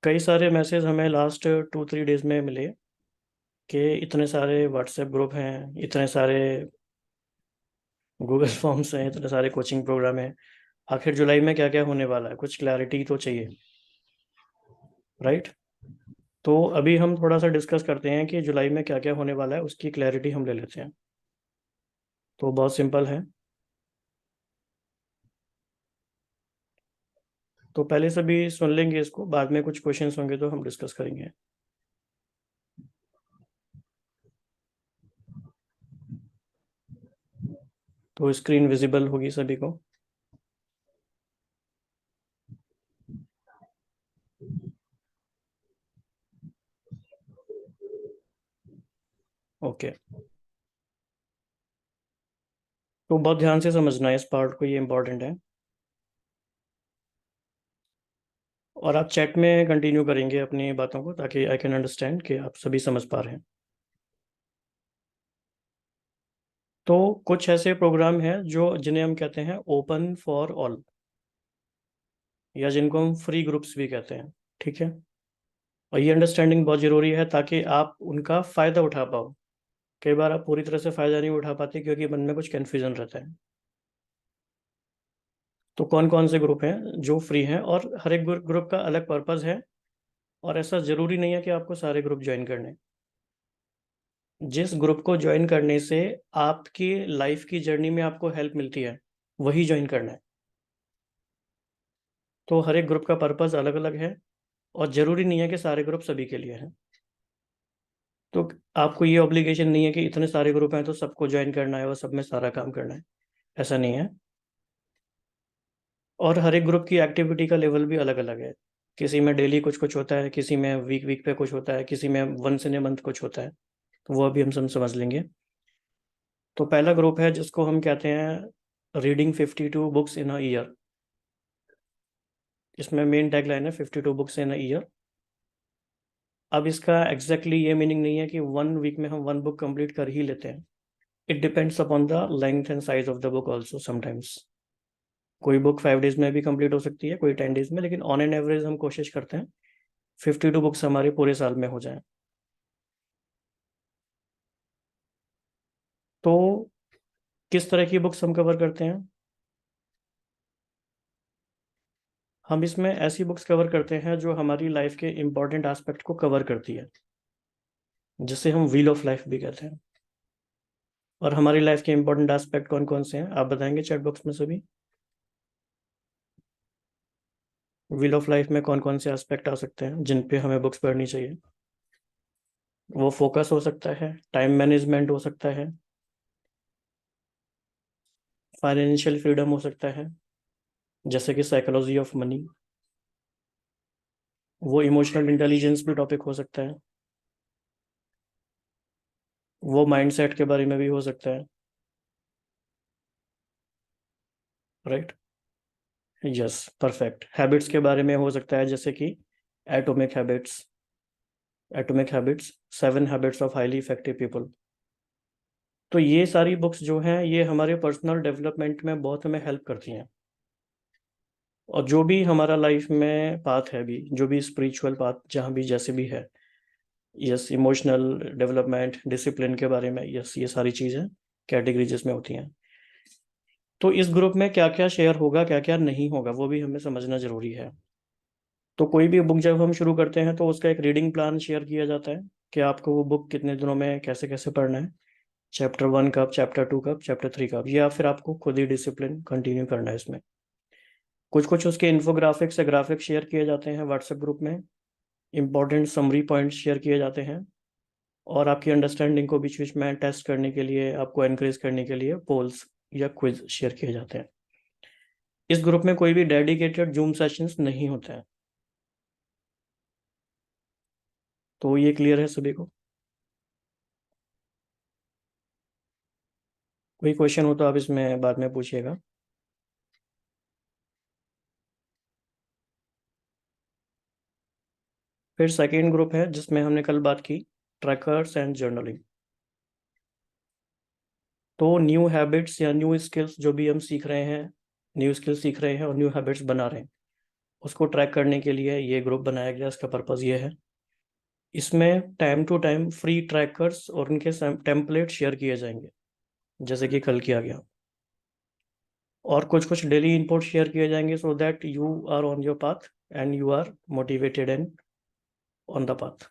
कई सारे मैसेज हमें लास्ट 2-3 डेज में मिले कि इतने सारे व्हाट्सएप ग्रुप हैं, इतने सारे गूगल फॉर्म्स हैं, इतने सारे कोचिंग प्रोग्राम हैं। आखिर जुलाई में क्या क्या होने वाला है, कुछ क्लैरिटी तो चाहिए, राइट? तो अभी हम थोड़ा सा डिस्कस करते हैं कि जुलाई में क्या क्या होने वाला है, उसकी क्लैरिटी हम ले लेते हैं। तो बहुत सिंपल है। तो पहले से भी सुन लेंगे इसको, बाद में कुछ क्वेश्चंस होंगे तो हम डिस्कस करेंगे। तो स्क्रीन विजिबल होगी सभी को? ओके। तो बहुत ध्यान से समझना है इस पार्ट को, ये इंपॉर्टेंट है। और आप चैट में कंटिन्यू करेंगे अपनी बातों को, ताकि आई कैन अंडरस्टैंड कि आप सभी समझ पा रहे हैं। तो कुछ ऐसे प्रोग्राम हैं जो जिन्हें हम कहते हैं ओपन फॉर ऑल, या जिनको हम फ्री ग्रुप्स भी कहते हैं। ठीक है। और ये अंडरस्टैंडिंग बहुत ज़रूरी है ताकि आप उनका फ़ायदा उठा पाओ। कई बार आप पूरी तरह से फ़ायदा नहीं उठा पाते क्योंकि मन में कुछ कन्फ्यूज़न रहता है। तो कौन कौन से ग्रुप हैं जो फ्री हैं, और हर एक ग्रुप का अलग पर्पज़ है। और ऐसा ज़रूरी नहीं है कि आपको सारे ग्रुप ज्वाइन करने। जिस ग्रुप को ज्वाइन करने से आपकी लाइफ की जर्नी में आपको हेल्प मिलती है, वही ज्वाइन करना है। तो हर एक ग्रुप का पर्पज़ अलग अलग है, और ज़रूरी नहीं है कि सारे ग्रुप सभी के लिए हैं। तो आपको ये ऑब्लिगेशन नहीं है कि इतने सारे ग्रुप हैं तो सबको ज्वाइन करना है और सब में सारा काम करना है। ऐसा नहीं है। और हर एक ग्रुप की एक्टिविटी का लेवल भी अलग अलग है। किसी में डेली कुछ कुछ होता है, किसी में वीक वीक पे कुछ होता है, किसी में वंस इन ए मंथ कुछ होता है। तो वो अभी हम सब समझ लेंगे। तो पहला ग्रुप है जिसको हम कहते हैं reading 52 books in a year. इसमें मेन टैगलाइन है 52 बुक्स इन अ ईयर। अब इसका एग्जैक्टली ये मीनिंग नहीं है कि 1 वीक में हम 1 बुक कंप्लीट कर ही लेते हैं। It depends upon the length and size of the book also sometimes. कोई बुक 5 डेज में भी कंप्लीट हो सकती है, कोई 10 डेज में, लेकिन ऑन एन एवरेज हम कोशिश करते हैं 52 बुक्स हमारे पूरे साल में हो जाएं। तो किस तरह की बुक्स हम कवर करते हैं? हम इसमें ऐसी बुक्स कवर करते हैं जो हमारी लाइफ के इंपॉर्टेंट एस्पेक्ट को कवर करती है, जिसे हम व्हील ऑफ लाइफ भी कहते हैं। और हमारी लाइफ के इंपॉर्टेंट एस्पेक्ट कौन कौन से हैं, आप बताएंगे चैट बॉक्स में सभी? व्हील ऑफ लाइफ में कौन कौन से एस्पेक्ट आ सकते हैं जिन पे हमें बुक्स पढ़नी चाहिए? वो फोकस हो सकता है, टाइम मैनेजमेंट हो सकता है, फाइनेंशियल फ्रीडम हो सकता है, जैसे कि साइकोलॉजी ऑफ मनी। वो इमोशनल इंटेलिजेंस भी टॉपिक हो सकता है। वो माइंडसेट के बारे में भी हो सकता है। राइट। Yes, perfect. हैबिट्स के बारे में हो सकता है, जैसे कि atomic habits, atomic habits, 7 habits of highly effective people. तो ये सारी बुक्स जो हैं ये हमारे पर्सनल डेवलपमेंट में बहुत हमें हेल्प करती हैं। और जो भी हमारा लाइफ में पाथ है, भी जो भी स्पिरिचुअल पाथ जहाँ भी जैसे भी है, यस, इमोशनल डेवलपमेंट, डिसिप्लिन के बारे में, यस, ये सारी चीज़ें कैटेगरी जिसमें होती हैं। तो इस ग्रुप में क्या क्या शेयर होगा, क्या क्या नहीं होगा, वो भी हमें समझना जरूरी है। तो कोई भी बुक जब हम शुरू करते हैं तो उसका एक रीडिंग प्लान शेयर किया जाता है कि आपको वो बुक कितने दिनों में कैसे कैसे पढ़ना है। चैप्टर 1 कब, चैप्टर 2 कब, चैप्टर 3 कब, या फिर आपको खुद ही डिसिप्लिन कंटिन्यू करना है इसमें। कुछ कुछ उसके इन्फोग्राफिक्स या ग्राफिक्स शेयर किए जाते हैं व्हाट्सएप ग्रुप में। इंपॉर्टेंट समरी पॉइंट्स शेयर किए जाते हैं। और आपकी अंडरस्टैंडिंग को बीच बीच में टेस्ट करने के लिए, आपको एनकरेज करने के लिए पोल्स या क्विज शेयर किए जाते हैं। इस ग्रुप में कोई भी डेडिकेटेड जूम सेशंस नहीं होते हैं। तो ये क्लियर है सभी को? कोई क्वेश्चन हो तो आप इसमें बाद में पूछिएगा। फिर सेकेंड ग्रुप है जिसमें हमने कल बात की, ट्रैकर्स एंड जर्नलिंग। तो न्यू हैबिट्स या न्यू स्किल्स जो भी हम सीख रहे हैं, न्यू स्किल्स सीख रहे हैं और न्यू हैबिट्स बना रहे हैं, उसको ट्रैक करने के लिए ये ग्रुप बनाया गया। इसका पर्पज़ ये है, इसमें time to time free trackers और उनके टेम्पलेट शेयर किए जाएंगे, जैसे कि कल किया गया, और कुछ कुछ डेली इनपुट शेयर किए जाएंगे, so that you are on your path and you are motivated and on the path.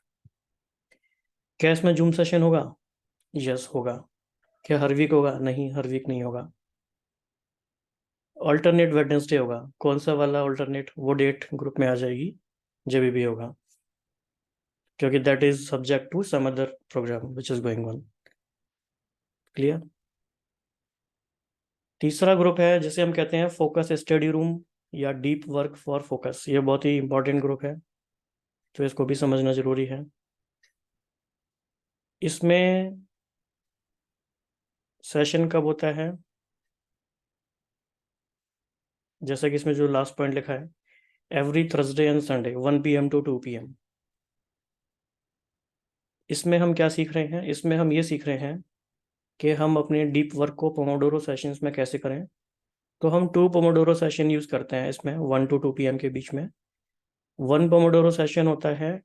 क्या इसमें जूम सेशन होगा? यस होगा। क्या हर वीक होगा? नहीं, हर वीक नहीं होगा। ऑल्टरनेट वेडनेसडे होगा। कौन सा वाला ऑल्टरनेट? वो डेट ग्रुप में आ जाएगी जब भी होगा, क्योंकि that is subject to some other program which is going on. Clear? तीसरा ग्रुप है जिसे हम कहते हैं फोकस स्टडी रूम या डीप वर्क फॉर फोकस। ये बहुत ही इंपॉर्टेंट ग्रुप है, तो इसको भी समझना जरूरी है। इसमें सेशन कब होता है? जैसा कि इसमें जो लास्ट पॉइंट लिखा है, every Thursday and Sunday 1 PM to 2 PM। इसमें हम क्या सीख रहे हैं? इसमें हम ये सीख रहे हैं कि हम अपने डीप वर्क को पोमोडोरो सेशंस में कैसे करें। तो हम 2 पोमोडोरो सेशन यूज़ करते हैं इसमें, 1 to 2 PM के बीच में। 1 पोमोडोरो सेशन होता है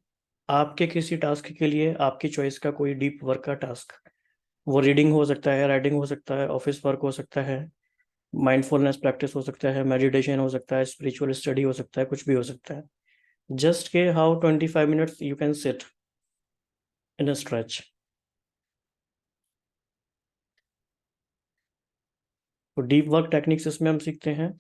आपके किसी टास्क के लिए आपकी चॉइस का कोई डीप वर्क का टास्क। वो रीडिंग हो सकता है, राइटिंग हो सकता है, ऑफिस वर्क हो सकता है, माइंडफुलनेस प्रैक्टिस हो सकता है, मेडिटेशन हो सकता है, स्पिरिचुअल स्टडी हो सकता है, कुछ भी हो सकता है। जस्ट के how 25 minutes you can sit in a stretch. तो डीप वर्क टेक्निक्स इसमें हम सीखते हैं।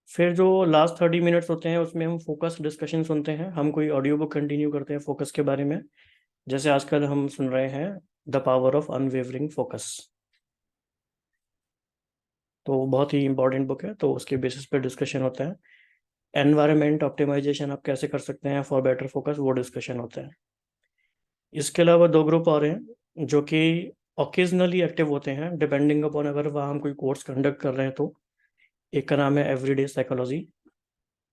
फिर जो लास्ट 30 मिनट्स होते हैं उसमें हम फोकस डिस्कशन सुनते हैं। हम कोई ऑडियो बुक कंटिन्यू करते हैं फोकस के बारे में, जैसे आजकल हम सुन रहे हैं the power of unwavering focus. तो बहुत ही इंपॉर्टेंट बुक है, तो उसके बेसिस पे डिस्कशन होता है। एनवायरनमेंट ऑप्टिमाइजेशन आप कैसे कर सकते हैं फॉर बेटर फोकस, वो डिस्कशन होता है। इसके अलावा 2 ग्रुप और हैं जो कि ओकेजनली एक्टिव होते हैं, डिपेंडिंग अपॉन अगर वहाँ हम कोई कोर्स कंडक्ट कर रहे हैं तो। एक का नाम है एवरीडे साइकोलॉजी,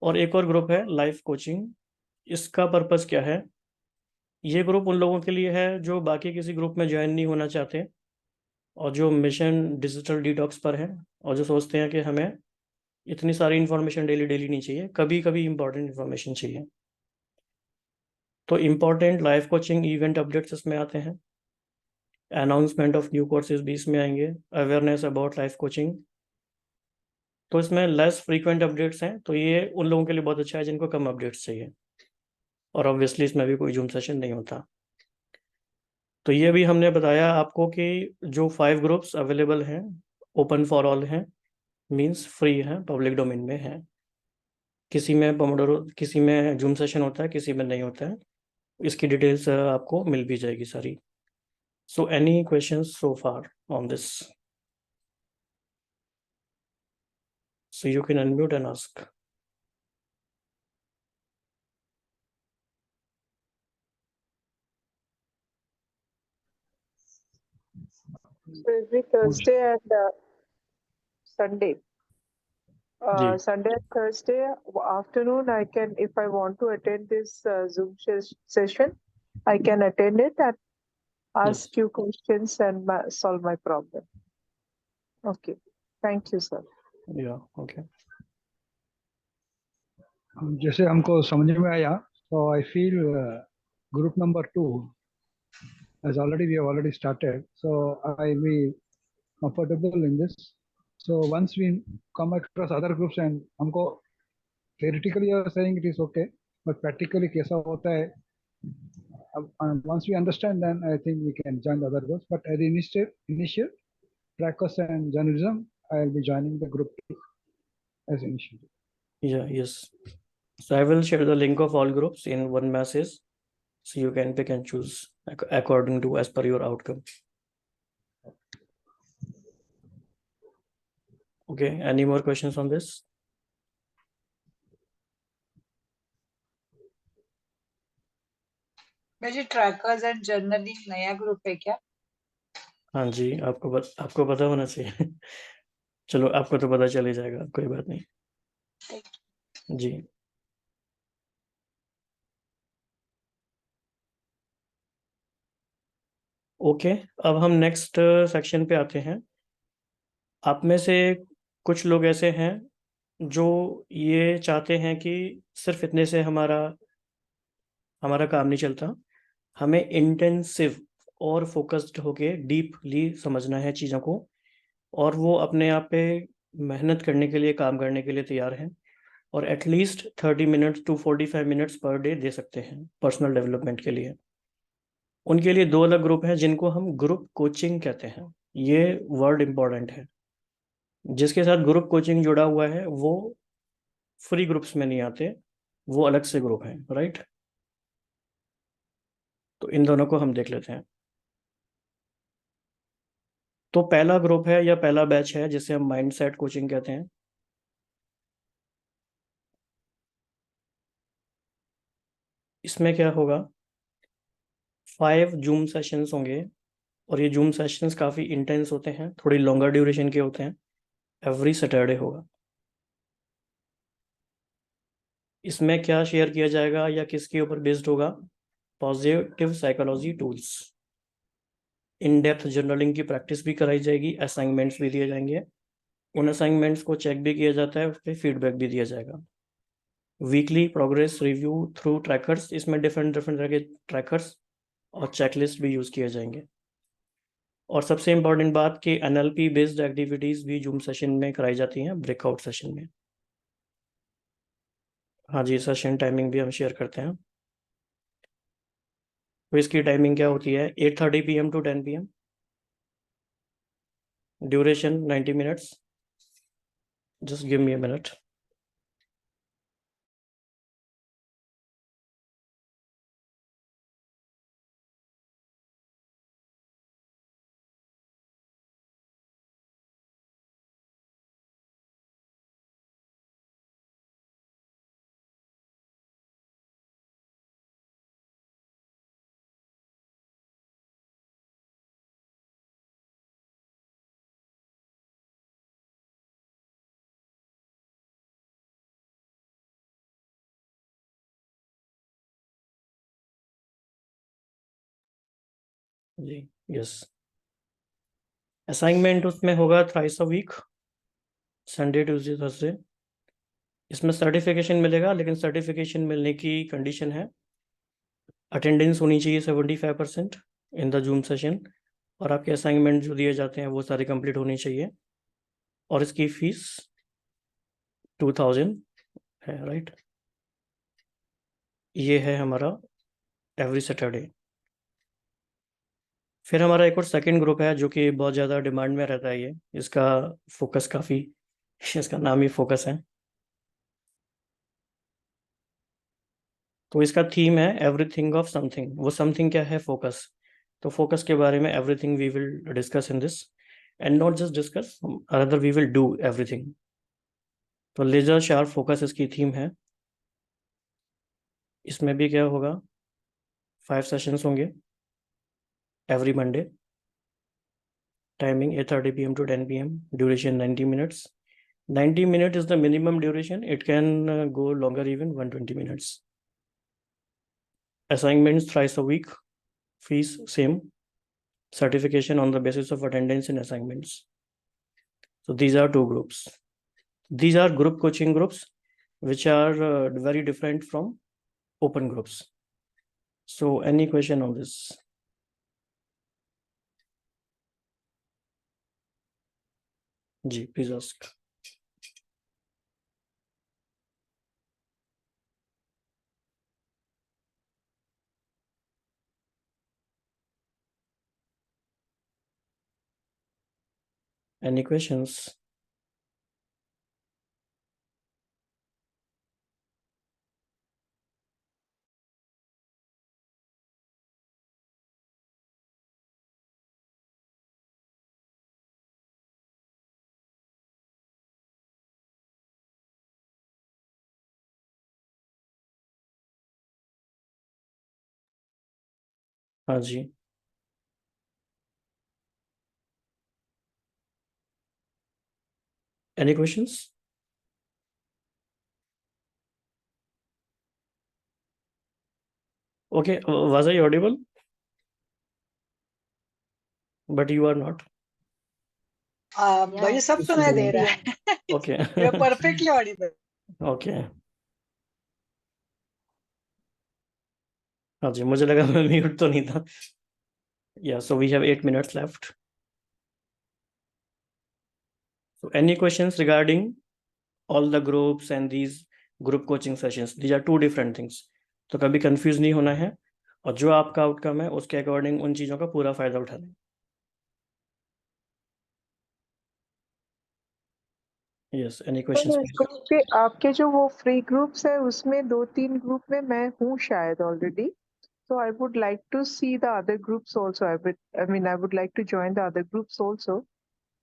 और एक और ग्रुप है लाइफ कोचिंग। इसका पर्पस क्या है? ये ग्रुप उन लोगों के लिए है जो बाकी किसी ग्रुप में ज्वाइन नहीं होना चाहते, और जो मिशन डिजिटल डिटॉक्स पर हैं, और जो सोचते हैं कि हमें इतनी सारी इन्फॉर्मेशन डेली डेली नहीं चाहिए, कभी कभी इंपॉर्टेंट इन्फॉर्मेशन चाहिए। तो important life coaching event updates इसमें आते हैं, अनाउंसमेंट ऑफ न्यू कोर्सेज भी इसमें आएंगे, अवेयरनेस अबाउट लाइफ कोचिंग। तो इसमें लेस फ्रीक्वेंट अपडेट्स हैं, तो ये उन लोगों के लिए बहुत अच्छा है जिनको कम अपडेट्स चाहिए। और ऑब्वियसली इसमें भी कोई जूम सेशन नहीं होता। तो ये भी हमने बताया आपको कि जो 5 ग्रुप्स अवेलेबल हैं ओपन फॉर ऑल हैं, मींस फ्री है, पब्लिक डोमेन में है। किसी में पोमोडोरो, किसी में जूम सेशन होता है, किसी में नहीं होता है। इसकी डिटेल्स आपको मिल भी जाएगी सारी। So any questions so far on this? So you can unmute and ask. So every Thursday and Sunday. जी Sunday and Thursday afternoon, I can, if I want to attend this Zoom session, I can attend it and yes ask you questions and solve my problem. Okay. Thank you, sir. या okay. जैसे हमको समझ में आया, so I feel group number 2 has already, we have already started, so I will be comfortable in this. So once we come across other groups and हमको theoretically you are saying it is okay, but practically कैसा होता है, once we understand, then I think we can join the other groups. But at the initial practice and journalism, I will be joining the group as initial. Yeah, yes. So I will share the link of all groups in one message, so you can pick and choose according to as per your outcome. Okay, any more questions on this? जी trackers and journaling नया group है क्या? हाँ जी, आपको पता होना चाहिए। चलो, आपको तो पता चल ही जाएगा, कोई बात नहीं जी। ओके, अब हम नेक्स्ट सेक्शन पे आते हैं। आप में से कुछ लोग ऐसे हैं जो ये चाहते हैं कि सिर्फ इतने से हमारा काम नहीं चलता, हमें इंटेंसिव और फोकस्ड होके डीपली समझना है चीज़ों को, और वो अपने आप पे मेहनत करने के लिए, काम करने के लिए तैयार हैं, और at least 30 minutes to 45 minutes per day दे सकते हैं पर्सनल डेवलपमेंट के लिए। उनके लिए दो अलग ग्रुप हैं जिनको हम ग्रुप कोचिंग कहते हैं। ये वर्ड इंपॉर्टेंट है। जिसके साथ ग्रुप कोचिंग जुड़ा हुआ है वो फ्री ग्रुप्स में नहीं आते, वो अलग से ग्रुप हैं, राइट। तो इन दोनों को हम देख लेते हैं। तो पहला ग्रुप है या पहला बैच है जिसे हम माइंडसेट कोचिंग कहते हैं। इसमें क्या होगा, 5 जूम सेशंस होंगे, और ये जूम सेशंस काफ़ी इंटेंस होते हैं, थोड़ी लॉन्गर ड्यूरेशन के होते हैं। एवरी सैटरडे होगा। इसमें क्या शेयर किया जाएगा या किसके ऊपर बेस्ड होगा? Positive psychology tools. In depth journaling की प्रैक्टिस भी कराई जाएगी, असाइनमेंट्स भी दिए जाएंगे। उन असाइनमेंट्स को चेक भी किया जाता है, उस पर फीडबैक भी दिया जाएगा। Weekly progress review through trackers, इसमें डिफरेंट डिफरेंट तरह के ट्रैकर्स और चेकलिस्ट भी यूज़ किए जाएंगे। और सबसे इम्पॉर्टेंट बात कि एनएलपी बेस्ड एक्टिविटीज़ भी जूम सेशन में कराई जाती हैं, ब्रेकआउट सेशन में। हाँ जी, सेशन टाइमिंग भी हम शेयर करते हैं। तो इसकी टाइमिंग क्या होती है? 8:30 PM to 10 PM। Duration 90 minutes. Just give me a minute. जी, यस। असाइनमेंट उसमें होगा thrice a week, Sunday Tuesday Thursday. इसमें सर्टिफिकेशन मिलेगा, लेकिन सर्टिफिकेशन मिलने की कंडीशन है अटेंडेंस होनी चाहिए 75% इन द जूम सेशन, और आपके असाइनमेंट जो दिए जाते हैं वो सारे कंप्लीट होने चाहिए। और इसकी फीस 2000 है, राइट। ये है हमारा एवरी सैटरडे। फिर हमारा एक और सेकंड ग्रुप है जो कि बहुत ज़्यादा डिमांड में रहता है। ये इसका फोकस काफ़ी इसका नाम ही फोकस है। तो इसका थीम है एवरीथिंग ऑफ समथिंग। वो समथिंग क्या है? फोकस। तो फोकस के बारे में everything we will discuss in this, and not just discuss, other we will do everything. तो लेजर शार्प फोकस इसकी थीम है। इसमें भी क्या होगा, 5 सेशंस होंगे every Monday. Timing 8:30 PM to 10 PM। Duration 90 minutes. 90 minutes is the minimum duration. It can go longer, even 120 minutes. Assignments thrice a week. Fees same. Certification on the basis of attendance in assignments. So these are two groups. These are group coaching groups, which are very different from open groups. So any question on this? Ji, please ask. Any questions? हाँ जी। Any questions? Okay, was I audible? But you are not. मुझे सब सुनाई दे रहा है। Okay you are perfectly audible. Okay, हाँ जी, मुझे लगा मैं म्यूट तो नहीं था। या so we have 8 minutes left. So any questions regarding all the groups and these group coaching sessions? These are two different things. तो कभी कंफ्यूज नहीं होना है, और जो आपका आउटकम है उसके अकॉर्डिंग उन चीज़ों का पूरा फायदा उठाना है। Yes, any questions please? Group के आपके जो वो फ्री ग्रुप्स है उसमें 2-3 ग्रुप में मैं हूँ शायद already, so I would like to see the other groups also. I would like to join the other groups also,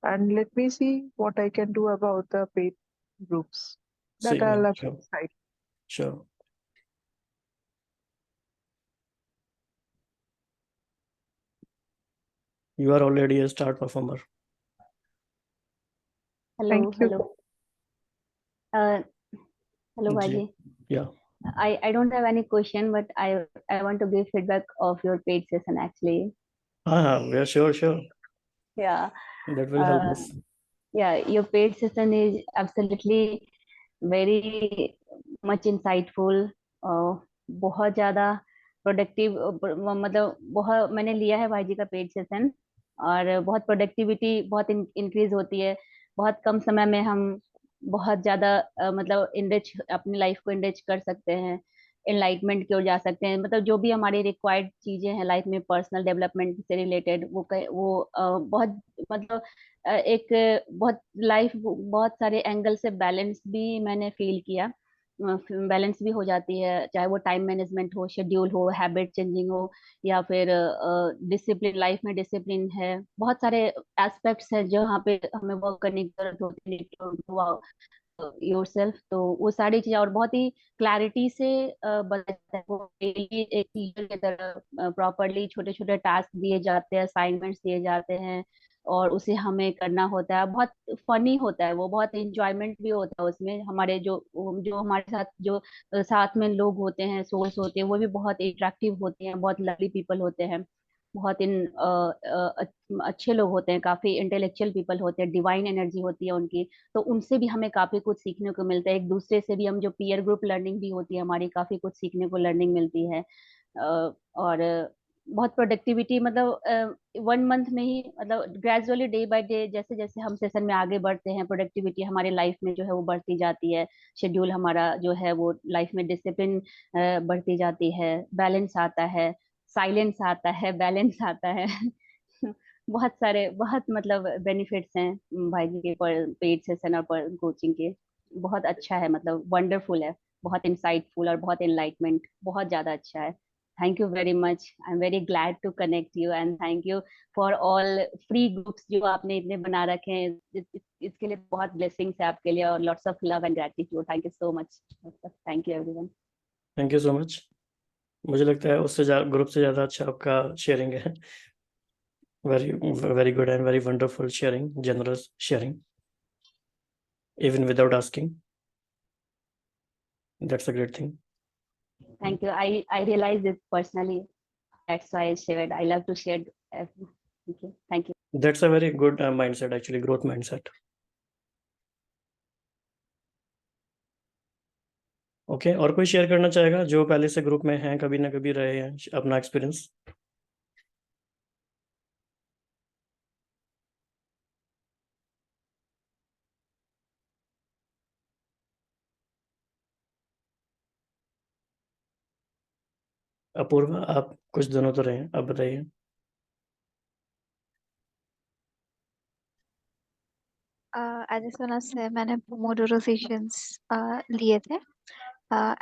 and let me see what I can do about the paid groups. That I'll have to decide. Sure. You are already a star performer. Hello, Thank you. hello. Hello, जी, Baji. yeah. I don't have any question, but I want to give feedback of your paid session actually. Yeah, sure. Yeah. That will help us. Yeah, your paid session is absolutely very much insightful. बहुत ज़्यादा productive, मतलब बहुत मैंने लिया है भाई जी का paid session, और बहुत प्रोडक्टिविटी बहुत इंक्रीज होती है। बहुत कम समय में हम बहुत ज़्यादा मतलब इनरिच अपनी लाइफ को इनरिच कर सकते हैं, एनलाइटमेंट की ओर जा सकते हैं। मतलब जो भी हमारी रिक्वायर्ड चीज़ें हैं लाइफ में पर्सनल डेवलपमेंट से रिलेटेड, वो बहुत मतलब एक बहुत लाइफ बहुत सारे एंगल से बैलेंस भी मैंने फील किया। बैलेंस भी हो जाती है, चाहे वो टाइम मैनेजमेंट हो, शेड्यूल हो, हैबिट चेंजिंग हो, या फिर डिसिप्लिन, लाइफ में डिसिप्लिन है। बहुत सारे एस्पेक्ट्स हैं जहाँ पे हमें वर्क करने की जरूरत होती है योरसेल्फ। तो वो सारी चीजें और बहुत ही क्लैरिटी से बताया है। वो डेली एक टीचर की तरह प्रॉपरली छोटे छोटे टास्क दिए जाते हैं, असाइनमेंट्स दिए जाते हैं, और उसे हमें करना होता है। बहुत फनी होता है वो, बहुत इंजॉयमेंट भी होता है उसमें। हमारे जो जो हमारे साथ जो साथ में लोग होते हैं, सोर्स होते हैं, वो भी बहुत इंटरेक्टिव होते हैं, बहुत लवली पीपल होते हैं, बहुत अच्छे लोग होते हैं, काफी इंटेलेक्चुअल पीपल होते हैं, डिवाइन एनर्जी होती है उनकी। तो उनसे भी हमें काफी कुछ सीखने को मिलता है। एक दूसरे से भी हम जो पीयर ग्रुप लर्निंग भी होती है हमारी, काफी कुछ सीखने को लर्निंग मिलती है। और बहुत प्रोडक्टिविटी, मतलब 1 मंथ में ही, मतलब ग्रेजुअली डे बाय डे जैसे जैसे हम सेशन में आगे बढ़ते हैं, प्रोडक्टिविटी हमारी लाइफ में जो है वो बढ़ती जाती है। शेड्यूल हमारा जो है वो लाइफ में डिसिप्लिन बढ़ती जाती है, बैलेंस आता है, साइलेंस आता है, बैलेंस आता है। बहुत सारे बहुत मतलब बेनिफिट्स हैं भाई जी के पेड सेशन और पर कोचिंग के। बहुत अच्छा है, मतलब वंडरफुल है, बहुत इंसाइटफुल और बहुत एनलाइटमेंट, बहुत ज्यादा अच्छा है। Thank you very much, I am very glad to connect you, and thank you for all free groups जो आपने इतने बना रखे हैं। इसके लिए बहुत ब्लेसिंग्स है आपके लिए, और lots of love and gratitude. Thank you so much, thank you everyone. Thank you so much. मुझे लगता है उससे ग्रुप से ज़्यादा अच्छा आपका शेयरिंग है। very good and very wonderful sharing, generous sharing, even without asking. That's a great thing. Thank you. I realized it personally. That's why I shared. I love to share. Okay. Thank you. That's a very good mindset, actually, growth mindset. Okay, और कोई share करना चाहेगा जो पहले से group में हैं, कभी ना कभी रहे हैं, अपना एक्सपीरियंस? अपूर्वा, आप कुछ दिनों तो रहे हैं, आप बताइए। As I was saying, मैंने Pomodoro sessions लिए थे,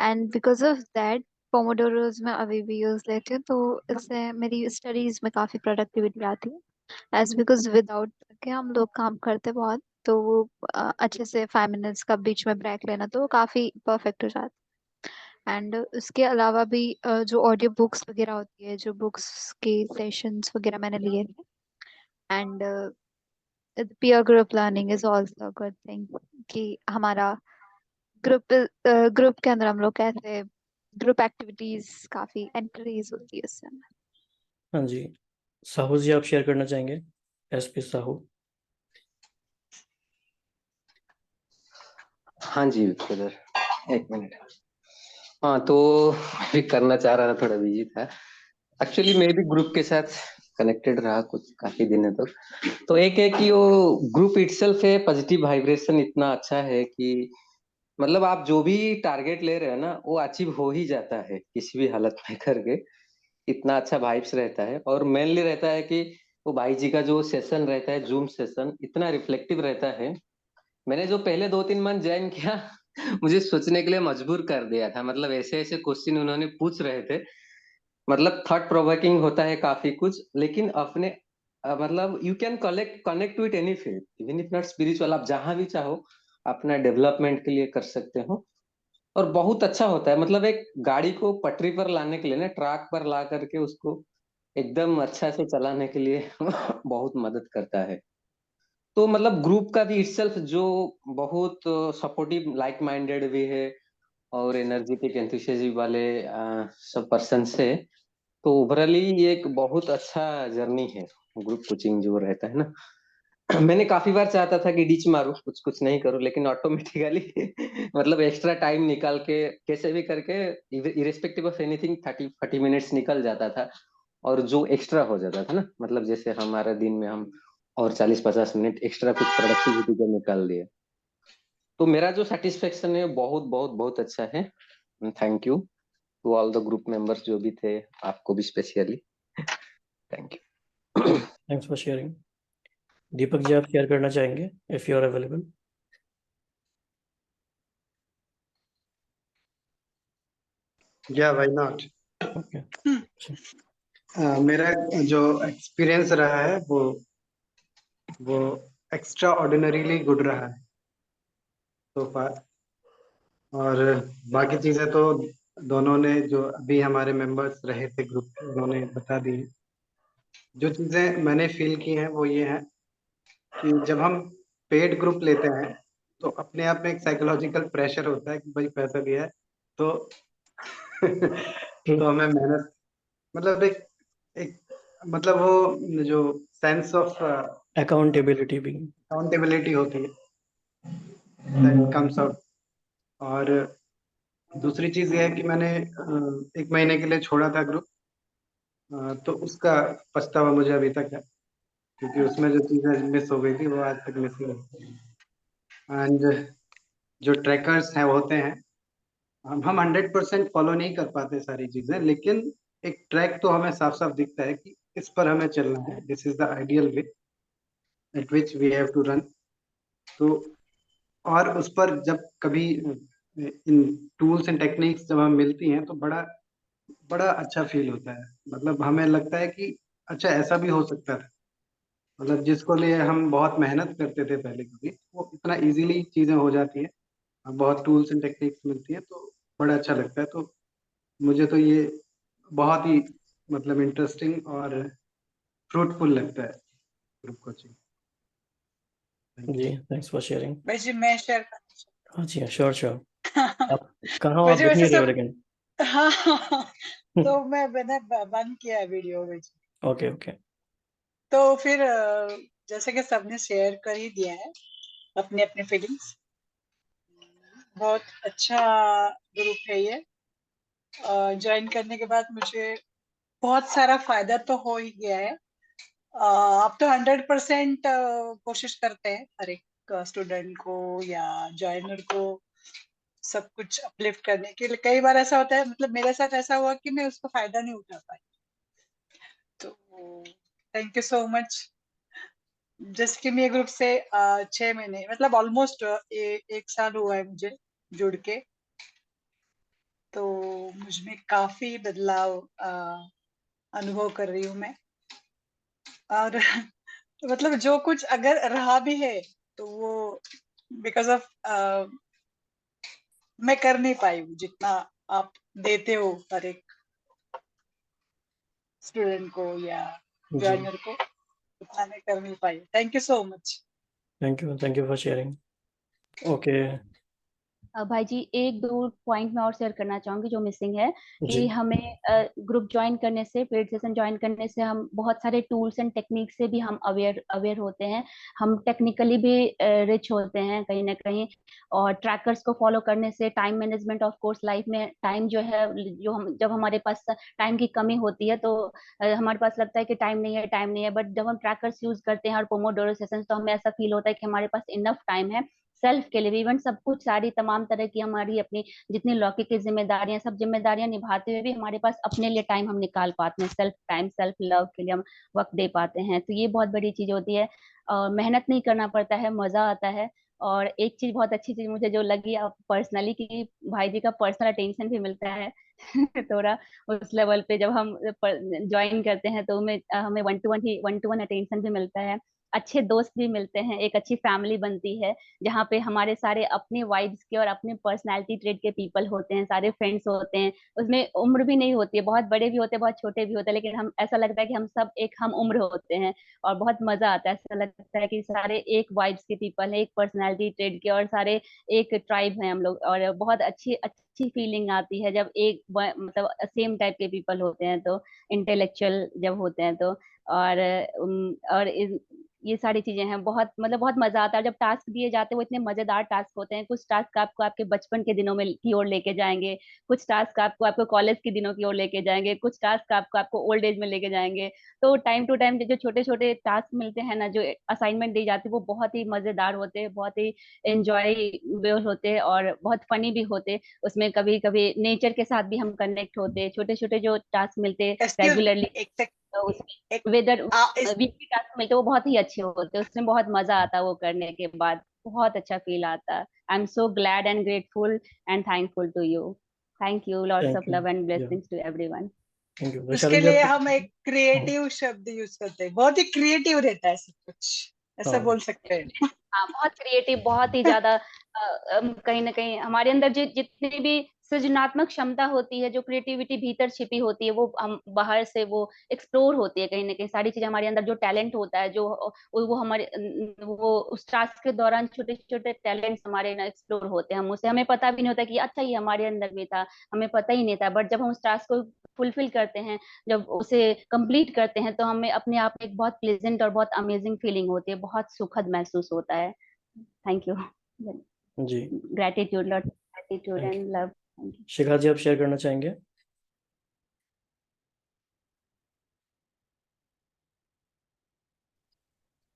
and because of that Pomodoros मैं अभी भी यूज लेती हूँ, तो इससे मेरी स्टडीज में काफी प्रोडक्टिविटी आती है। As because without के हम लोग काम करते बहुत, तो वो अच्छे से 5 मिनट्स का बीच में ब्रेक लेना, तो वो काफी परफेक्ट हो जाता है। एंड उसके अलावा भी जो ऑडियो बुक्स वगैरह होती है, जो बुक्स की सेशंस वगैरह मैंने लिए थे। And peer group learning is also a good thing, कि हमारा ग्रुप के अंदर हम लोग कैसे ग्रुप एक्टिविटीज काफी एनकरेज होती है उससे। हाँ जी, साहू जी, आप शेयर करना चाहेंगे? SP साहू। हाँ जी ब्रदर, एक मिनट। हाँ तो मैं भी करना चाह रहा था, थोड़ा बिजी था एक्चुअली। मैं भी ग्रुप के साथ कनेक्टेड रहा कुछ काफी दिनों तक। तो एक है कि वो ग्रुप इटसेल्फ है, पॉजिटिव वाइब्रेशन इतना अच्छा है कि मतलब आप जो भी टारगेट ले रहे हो ना वो अचीव हो ही जाता है किसी भी हालत में करके। इतना अच्छा वाइब्स रहता है, और मेनली रहता है कि वो भाई जी का जो सेशन रहता है, जूम सेशन, इतना रिफ्लेक्टिव रहता है। मैंने जो पहले 2-3 मंथ ज्वाइन किया मुझे सोचने के लिए मजबूर कर दिया था। मतलब ऐसे ऐसे क्वेश्चन उन्होंने पूछ रहे थे, मतलब थॉट प्रोवोकिंग होता है काफी कुछ, लेकिन अपने मतलब you can connect to it any field, even if not spiritual, आप जहां भी चाहो अपना डेवलपमेंट के लिए कर सकते हो। और बहुत अच्छा होता है, मतलब एक गाड़ी को पटरी पर लाने के लिए ना, ट्रैक पर ला करके उसको एकदम अच्छा से चलाने के लिए बहुत मदद करता है। तो मतलब ग्रुप का भी इटसेल्फ जो बहुत सपोर्टिव लाइक माइंडेड भी है, और एनर्जेटिक एंथुसियाज्म वाले सब पर्सन से, तो ओवरऑली ये एक बहुत अच्छा जर्नी है ग्रुप कोचिंग जो रहता है ना। मैंने काफी बार चाहता था कि डिच मारूं, कुछ कुछ नहीं करूं, लेकिन ऑटोमेटिकली मतलब एक्स्ट्रा टाइम निकाल के कैसे भी करके, इरेस्पेक्टिव ऑफ एनीथिंग, 30-40 मिनट्स निकल जाता था। और जो एक्स्ट्रा हो जाता था ना, मतलब जैसे हमारे दिन में हम और 40-50 मिनट एक्स्ट्रा कुछ प्रोडक्टिविटी को निकाल दिए, तो मेरा जो सेटिस्फेक्शन है बहुत बहुत बहुत अच्छा है। Thank you to all the group members जो भी थे, आपको भी specially thank you. Thanks for sharing. Deepak ji, आप शेयर करना चाहेंगे if you are available? Yeah, why not? Okay. मेरा जो एक्सपीरियंस रहा है वो एक्स्ट्रा ऑर्डिनरीली गुड रहा है so far। और बाकी चीजें तो दोनों ने, जो अभी हमारे मेंबर्स रहे थे ग्रुप के, उन्होंने बता दी। जो चीजें मैंने फील की हैं वो ये है कि जब हम पेड ग्रुप लेते हैं तो अपने आप में एक साइकोलॉजिकल प्रेशर होता है कि भाई पैसा दिया है तो तो हमें मेहनत, मतलब एक मतलब वो जो सेंस ऑफ अकाउंटेबिलिटी भी। अकाउंटेबिलिटी होती है दैट कम्स आउट। और दूसरी चीज ये है कि मैंने 1 महीने के लिए छोड़ा था ग्रुप, तो उसका पछतावा मुझे अभी तक है, क्योंकि उसमें जो चीजें मिस हो गई थी वो आज तक मिसिंग है। एंड जो ट्रैकर्स हैं होते हैं, हम 100% फॉलो नहीं कर पाते सारी चीजें, लेकिन एक ट्रैक तो हमें साफ साफ दिखता है कि इस पर हमें चलना है, this is the ideal way at which we have to run. तो और उस पर जब कभी इन टूल्स एंड टेक्निक्स जब हमें मिलती हैं तो बड़ा बड़ा अच्छा फील होता है। मतलब हमें लगता है कि अच्छा ऐसा भी हो सकता था, मतलब जिसको लिए हम बहुत मेहनत करते थे पहले, कभी वो इतना इजीली चीजें हो जाती है। अब बहुत टूल्स एंड टेक्निक्स मिलती है तो बड़ा अच्छा लगता है। तो मुझे तो ये बहुत ही मतलब इंटरेस्टिंग और फ्रूटफुल लगता है ग्रुप कोचिंग। जी, थैंक्स फॉर शेयरिंग। भाई जी मैं शेयर करना हाँ जी, श्योर श्योर। चाहूँ। आप कहाँ हो? आप मुझे दिख वैसे नहीं रहे हो सब लेकिन। हाँ तो मैंने बंद किया है वीडियो में। Okay okay. तो फिर जैसे कि सबने शेयर कर ही दिया है अपनी अपनी फीलिंग्स। बहुत अच्छा ग्रुप है ये। ज्वाइन करने के बाद मुझे बहुत सारा फायदा तो हो ही गया है। आप तो 100% कोशिश करते हैं हर एक स्टूडेंट को या ज्वाइनर को सब कुछ अपलिफ्ट करने के लिए। कई बार ऐसा होता है, मतलब मेरे साथ ऐसा हुआ कि मैं उसका फायदा नहीं उठा पाई। तो थैंक यू सो मच। जैसे कि मैं ग्रुप से 6 महीने, मतलब ऑलमोस्ट 1 साल हुआ है मुझे जुड़ के। तो मुझ में काफी बदलाव अनुभव कर रही हूँ मैं। और मतलब जो कुछ अगर रहा भी है तो वो बिकॉज ऑफ मैं कर नहीं पाई हूँ जितना आप देते हो हर एक स्टूडेंट को या जी, ज्वाइनर को, उतना मैं कर नहीं पाई। Thank you so much. Thank you for sharing. Okay, भाई जी एक दो पॉइंट मैं और शेयर करना चाहूंगी जो मिसिंग है जी कि हमें ग्रुप ज्वाइन करने से, पेड सेशन ज्वाइन करने से हम बहुत सारे टूल्स एंड टेक्निक से भी हम अवेयर होते हैं। हम टेक्निकली भी रिच होते हैं कहीं ना कहीं। और ट्रैकर्स को फॉलो करने से time management, of course life में टाइम जो है, जो हम जब हमारे पास टाइम की कमी होती है तो हमारे पास लगता है कि टाइम नहीं है, टाइम नहीं है। बट जब हम ट्रैकर्स यूज करते हैं और पोमोडोरो सेशंस, तो हमें ऐसा फील होता है कि हमारे पास इनफ टाइम है सेल्फ के लिए भी। इवन सब कुछ, सारी तमाम तरह की हमारी अपनी जितनी लौकिक की जिम्मेदारियां, सब जिम्मेदारियां निभाते हुए भी हमारे पास अपने लिए टाइम हम निकाल पाते हैं। सेल्फ टाइम, सेल्फ लव के लिए हम वक्त दे पाते हैं। तो ये बहुत बड़ी चीज होती है। मेहनत नहीं करना पड़ता है, मजा आता है। और एक चीज, बहुत अच्छी चीज मुझे जो लगी अब पर्सनली, कि भाई जी का पर्सनल अटेंशन भी मिलता है थोड़ा उस लेवल पे। जब हम ज्वाइन करते हैं तो हमें वन टू वन अटेंशन भी मिलता है। अच्छे दोस्त भी मिलते हैं, एक अच्छी फैमिली बनती है जहाँ पे हमारे सारे अपने वाइब्स के और अपने पर्सनालिटी ट्रेड के पीपल होते हैं, सारे फ्रेंड्स होते हैं। उसमें उम्र भी नहीं होती है, बहुत बड़े भी होते हैं, बहुत छोटे भी होते हैं, लेकिन हम ऐसा लगता है कि हम सब एक हम उम्र होते हैं। और बहुत मजा आता है, ऐसा लगता है कि सारे एक वाइब्स के पीपल हैं, एक पर्सनालिटी ट्रेड के, और सारे एक ट्राइब हैं हम लोग। और बहुत अच्छी अच्छी फीलिंग आती है जब एक मतलब सेम टाइप के पीपल होते हैं, तो इंटेलेक्चुअल जब होते हैं तो। और ये सारी चीजें हैं, बहुत मतलब बहुत मजा आता है जब टास्क दिए जाते हैं। वो इतने मजेदार टास्क होते हैं। कुछ टास्क आपको आपके बचपन के दिनों में की ओर लेके जाएंगे, कुछ टास्क आपको आपको कॉलेज के दिनों की ओर लेके जाएंगे, कुछ टास्क आपको आपको ओल्ड एज में लेके जाएंगे। तो टाइम टू टाइम जो छोटे छोटे टास्क मिलते हैं ना, जो असाइनमेंट दी जाती है, वो बहुत ही मजेदार होते हैं, बहुत ही एंजॉयबल होते हैं और बहुत फनी भी होते हैं। उसमें कभी कभी नेचर के साथ भी हम कनेक्ट होते हैं। छोटे छोटे जो टास्क मिलते हैं एक्सक्यूज रेगुलरली, एक सेक, एक वेदर इस वीकली टास्क मिलते हैं, वो बहुत ही अच्छे होते हैं। उसमें बहुत मजा आता है, वो करने के बाद बहुत अच्छा फील आता है। I am so glad and grateful and thankful to you. Thank you, lots of thank you. Love and या blessings to everyone. Thank you. उसके वैशाली जी लिए आपका हम एक हाँ क्रिएटिव शब्द यूज करते हैं, बहुत ही क्रिएटिव रहता है सब कुछ, ऐसा हाँ बोल सकते हैं। हाँ, बहुत क्रिएटिव, बहुत ही ज्यादा कहीं ना कहीं हमारे अंदर जितनी भी सृजनात्मक क्षमता होती है, जो क्रिएटिविटी भीतर छिपी होती है, वो हम बाहर से वो एक्सप्लोर होती है कहीं ना कहीं। सारी चीजें हमारे अंदर, जो टैलेंट होता है, जो वो हमारे वो उस टास्क के दौरान छोटे छोटे टैलेंट्स हमारे ना एक्सप्लोर होते हैं। हम उसे, हमें पता भी नहीं होता कि अच्छा ये हमारे अंदर भी था, हमें पता ही नहीं था। बट जब हम उस टास्क को फुलफिल करते हैं, जब उसे कंप्लीट करते हैं, तो हमें अपने आप में एक बहुत प्लेजेंट और बहुत अमेजिंग फीलिंग होती है, बहुत सुखद महसूस होता है। थैंक यू, जी gratitude, lot gratitude thank you. And love. Thank you. Shikha ji आप शेयर करना चाहेंगे?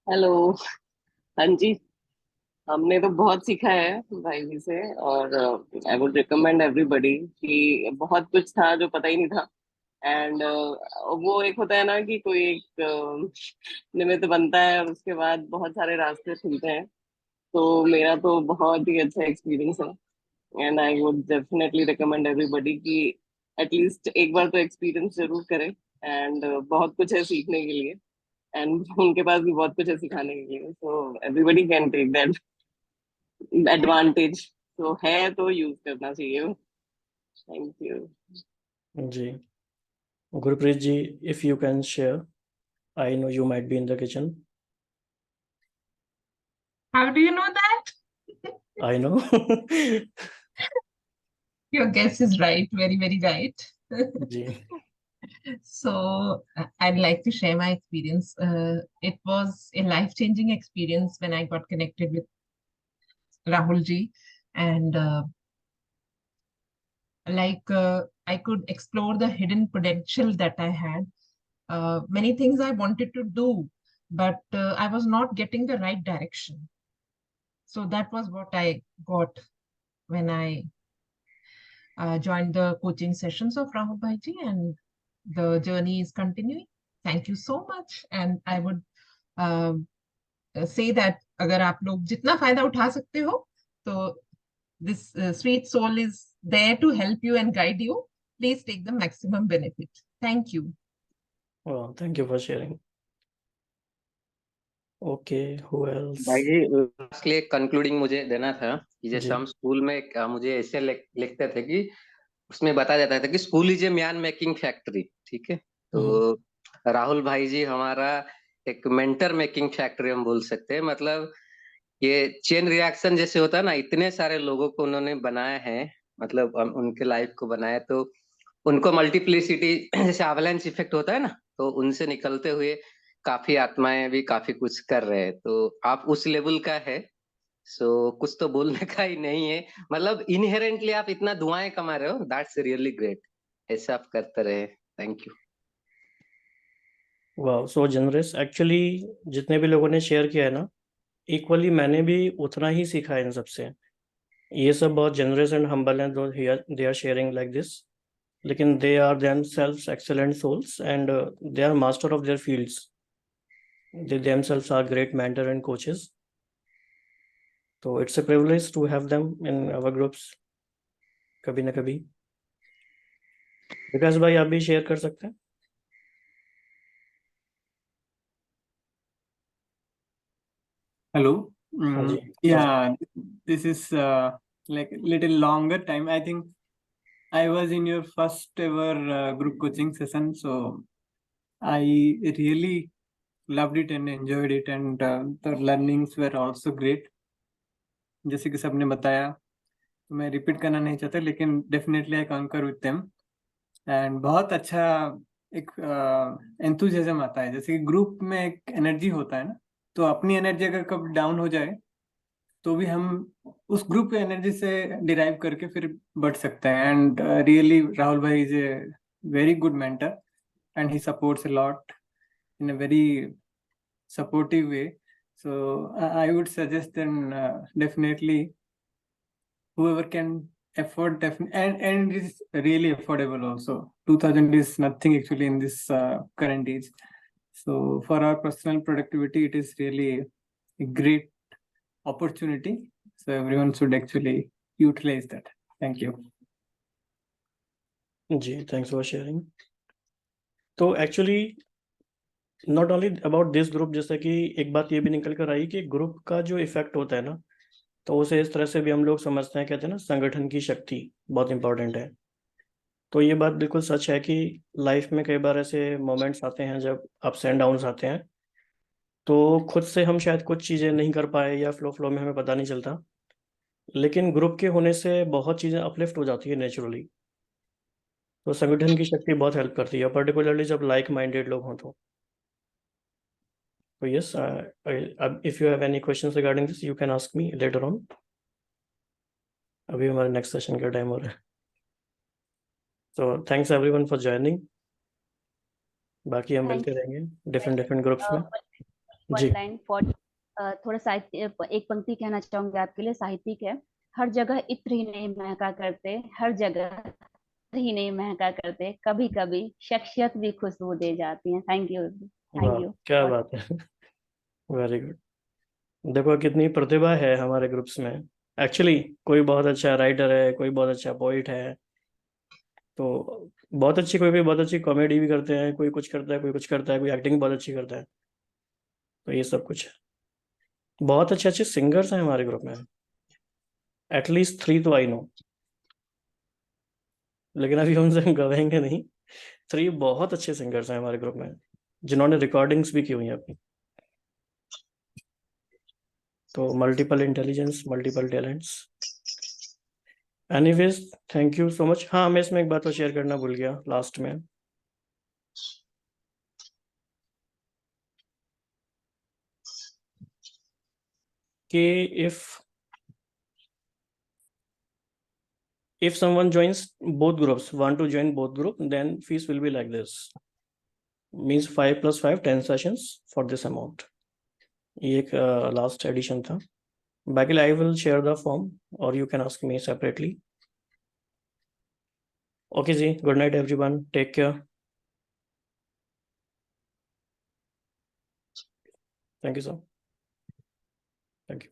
हेलो। हाँ जी। हमने तो बहुत सीखा है भाई जी से, और आई वुड रिकमेंड एवरीबडी कि बहुत कुछ था जो पता ही नहीं था। एंड वो एक होता है ना कि कोई एक निमित्त बनता है और उसके बाद बहुत सारे रास्ते खुलते हैं। तो मेरा तो बहुत ही अच्छा एक्सपीरियंस है, and I would definitely recommend everybody कि एटलीस्ट एक बार तो एक्सपीरियंस जरूर करें। एंड बहुत कुछ है सीखने के लिए, एंड उनके पास भी बहुत कुछ है सिखाने के लिए, so everybody can take that advantage. तो है तो यूज करना चाहिए। Thank you. जी Gurpreet ji, if you can share, I know you might be in the kitchen. How do you know that? I know Your guess is right, very, very right. जी So I'd like to share my experience. It was a life-changing experience when I got connected with Rahul ji, and I could explore the hidden potential that I had. Many things I wanted to do, but I was not getting the right direction. So that was what I got when I joined the coaching sessions of Rahul Bhaiji, and the journey is continuing. Thank you so much. And I would say that अगर आप लोग जितना फायदा उठा सकते हो, तो this sweet soul is there to help you and guide you. Please take the maximum benefit. Thank you. well, thank you for sharing. Okay, who else? भाई जी लास्ट लिए कंक्लूडिंग मुझे देना था कि जी जैसे हम स्कूल में मुझे ऐसे लिखते थे कि उसमें बताया जाता था कि school is a man making factory. ठीक है, तो राहुल भाई जी हमारा एक मेंटर मेकिंग फैक्ट्री हम बोल सकते हैं। मतलब ये चेन रिएक्शन जैसे होता है ना, इतने सारे लोगों को उन्होंने बनाया है, मतलब उनके लाइफ को बनाया, तो उनको मल्टीप्लिसिटी जैसे एवलांच इफेक्ट होता है ना, तो उनसे निकलते हुए काफी आत्माएं भी काफी कुछ कर रहे हैं। तो आप उस लेवल का है, सो कुछ तो बोलने का ही नहीं है, मतलब इनहेरेंटली आप इतना दुआएं कमा रहे हो, दैट्स रियली ग्रेट। ऐसा आप करते रहे, थैंक यू। वाह, सो जनरस। एक्चुअली जितने भी लोगों ने शेयर किया है ना, इक्वली मैंने भी उतना ही सीखा है इन सबसे। ये सब बहुत जनरस एंड हम्बल हैं, though they are sharing like this, लेकिन they are themselves excellent souls and they are master of their fields. They themselves are great mentor and coaches. So it's a privilege to have them in our groups कभी ना कभी। विकास भाई, आप भी share कर सकते हैं। Hello. हाँ जी। Yeah, this is like little longer time. I think I was in your first ever group coaching session, so I really loved it and enjoyed it, and the learnings were also great. जैसे कि सबने बताया, तो मैं repeat करना नहीं चाहता, लेकिन डेफिनेटली आई कंकर विद देम। एंड बहुत अच्छा एक एंथुसियाज्म आता है, जैसे कि ग्रुप में एक एनर्जी होता है ना, तो अपनी एनर्जी अगर कब डाउन हो जाए तो भी हम उस ग्रुप की एनर्जी से डिराइव करके फिर बढ़ सकते हैं। एंड रियली राहुल भाई is a very good mentor and he supports a lot in a very supportive way. So I would suggest then definitely whoever can afford and it is really affordable also. 2000 is nothing actually in this current age. So for our personal productivity, it is really a great opportunity. So everyone should actually utilize that. Thank you. जी, thanks for sharing. तो actually not only about this group, जैसे कि एक बात ये भी निकल कर आई कि ग्रुप का जो इफेक्ट होता है ना, तो उसे इस तरह से भी हम लोग समझते हैं, कहते हैं ना, संगठन की शक्ति बहुत इंपॉर्टेंट है। तो ये बात बिल्कुल सच है कि लाइफ में कई बार ऐसे मोमेंट्स आते हैं जब अप्स एंड डाउन्स आते हैं, तो खुद से हम शायद कुछ चीज़ें नहीं कर पाए या फ्लो में हमें पता नहीं चलता, लेकिन ग्रुप के होने से बहुत चीज़ें अपलिफ्ट हो जाती है नेचुरली। तो संगठन की शक्ति बहुत हेल्प करती है, पर्टिकुलरली जब लाइक माइंडेड लोग हों तो yes, if you have any questions regarding this you can ask me later on. अभी हमारे नेक्स्ट सेशन का टाइम हो रहा है। So thanks everyone for joining. बाकी हम मिलते रहेंगे डिफरेंट ग्रुप्स में। जी, वन लाइन फॉर थोड़ा साहित्य, एक पंक्ति कहना चाहूंगी आपके लिए, साहित्यिक है। हर जगह इत्र ही नहीं महका करते, हर जगह ही नहीं महका करते, कभी कभी शख्सियत भी खुशबू दे जाती है। थैंक यू, वाह, थैंक यू। क्या बात है। Very good. देखो कितनी प्रतिभा है हमारे ग्रुप्स में। एक्चुअली कोई बहुत अच्छा राइटर है, कोई बहुत अच्छा पोइट है, तो बहुत अच्छी, कोई बहुत अच्छी कॉमेडी भी करते हैं, कोई कुछ करता है, कोई कुछ करता है, कोई एक्टिंग बहुत अच्छी करता है। तो ये सब कुछ बहुत अच्छे अच्छे सिंगर्स हैं हमारे ग्रुप में, एटलीस्ट 3 तो आई नो, लेकिन अभी उनसे गवाएंगे नहीं। 3 बहुत अच्छे सिंगर्स हैं हमारे ग्रुप में जिन्होंने रिकॉर्डिंग्स भी की हुई हैं अपनी। तो multiple intelligence, multiple talents. Anyways, thank you so much. हाँ, मैं इसमें एक बात तो शेयर करना भूल गया लास्ट में, कि if someone joins both groups, want to join both group, then fees will be like this, means 5 + 5 10 sessions for this amount. ये एक लास्ट एडिशन था। बाकी I will share the form और you can ask me separately. Okay ji, good night everyone, take care, thank you sir, thank you.